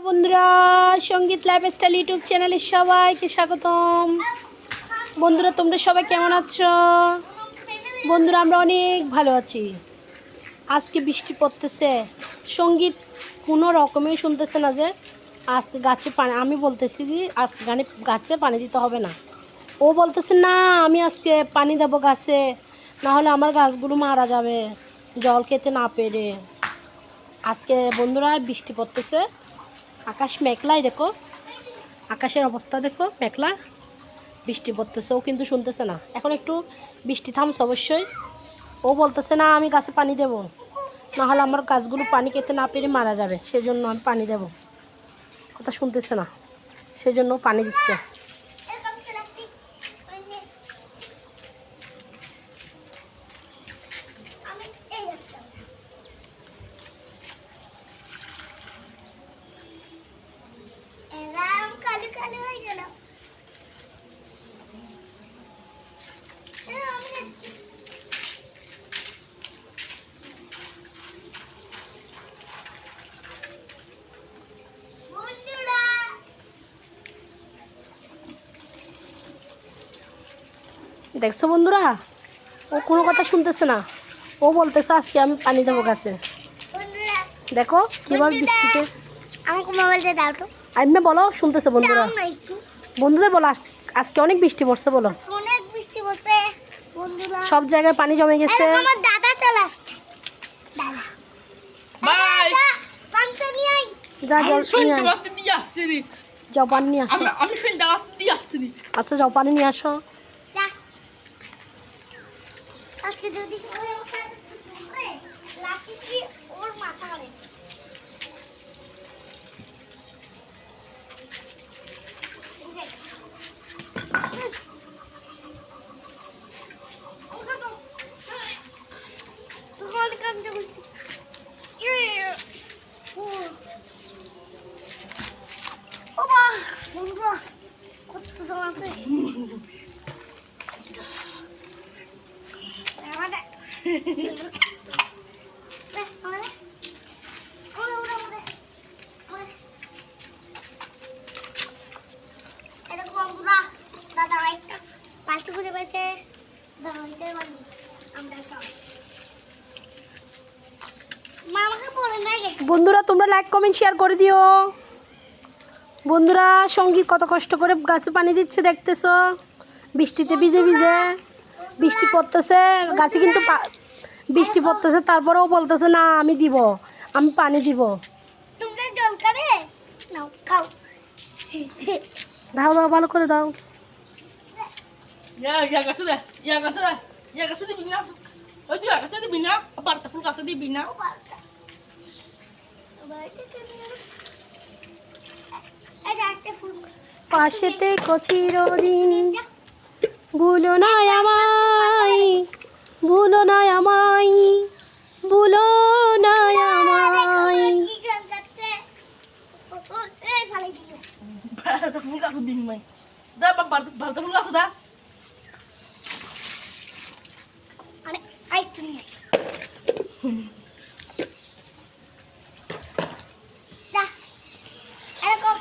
বন্ধুরা, সঙ্গীত lifestyle YouTube চ্যানেলে সবাইকে স্বাগতম। বন্ধুরা, তোমরা সবাই কেমন আছো? বন্ধুরা, আমরা অনেক ভালো আছি। আজকে বৃষ্টি পড়তেছে, সঙ্গীত কোনো রকমেই শুনতেছে না যে আজকে গাছে পানি, আমি বলতেছি যে আজকে গাছে পানি দিতে হবে না। ও বলতেছে না, আমি আজকে পানি দেবো গাছে, না হলে আমার গাছগুলো মারা যাবে জল খেতে না পেরে। আজকে বন্ধুরা বৃষ্টি পড়তেছে, আকাশ মেঘলাই, দেখো আকাশের অবস্থা দেখো, মেঘলা, বৃষ্টি পড়তেছে। ও কিন্তু শুনতেছে না। এখন একটু বৃষ্টি থামছে অবশ্যই। ও বলতেছে না, আমি গাছে পানি দেব, নাহলে আমার গাছগুলো পানি খেতে না পেরে মারা যাবে, সেজন্য আমি পানি দেব। কথা শুনতেছে না, সেজন্য পানি দিচ্ছে। দেখছো বন্ধুরা, ও কোনো কথা শুনতেছে না। ও বলতেছে আজকে আমি পানি দেবো গাছে। দেখো কিভাবে বৃষ্টিতে। আমাকে মোবাইলটা দাও তো। এমনি বলো, শুনতেছে বন্ধুরা। বন্ধুদের বলো আজকে অনেক বৃষ্টি পড়ছে, বলো অনেক বৃষ্টি পড়ছে বন্ধুরা, সব জায়গায় পানি জমে গেছে। আমার দাদা চলে আসছে। দাদা বাই, পানি নিয়ে আই। যা জল নিয়ে যাও, পানি নিয়ে আসো। আচ্ছা যাও, পানি নিয়ে আসো। আজকে যদি লাঠি দিয়ে ওর মাথা হবে। বন্ধুরা, তোমরা লাইক কমেন্ট শেয়ার করে দিও। বন্ধুরা, সঙ্গীত কত কষ্ট করে গাছে পানি দিচ্ছে, দেখতেছো বৃষ্টিতে ভিজে ভিজে। বৃষ্টি পড়তেছে গাছে, কিন্তু বৃষ্টি পড়তেছে, তারপরেও বলতেছে না আমি দিব, আমি পানি দিব। তোমরা জল খাবে? নাও খাও। দাও দাও, ভালো করে দাও। পাশেতে চিরদিন, ভুলো না আমায়, ভুলো না আমায়, ভুলো না আমায়।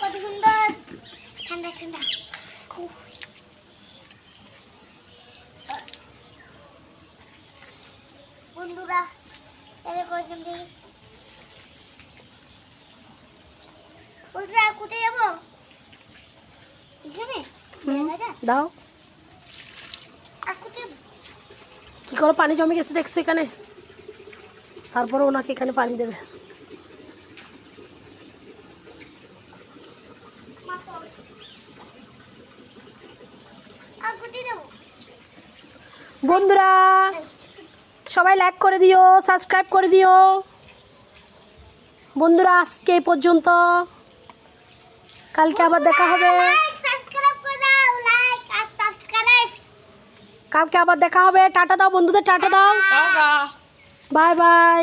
কত সুন্দর ঠান্ডা ঠান্ডা। বন্ধুরা, কোথায় যাবো? দাও, কি করো, পানি জমে গেছে দেখছো এখানে, তারপরে ওনাকে এখানে পানি দেবে। বন্ধুরা, সবাই লাইক করে দিও, সাবস্ক্রাইব করে দিও। বন্ধুরা, আজকে এই পর্যন্ত, কালকে আবার দেখা হবে। কালকে আবার দেখা হবে। টাটা দাও বন্ধুদের, টাটা দাও, বাই বাই।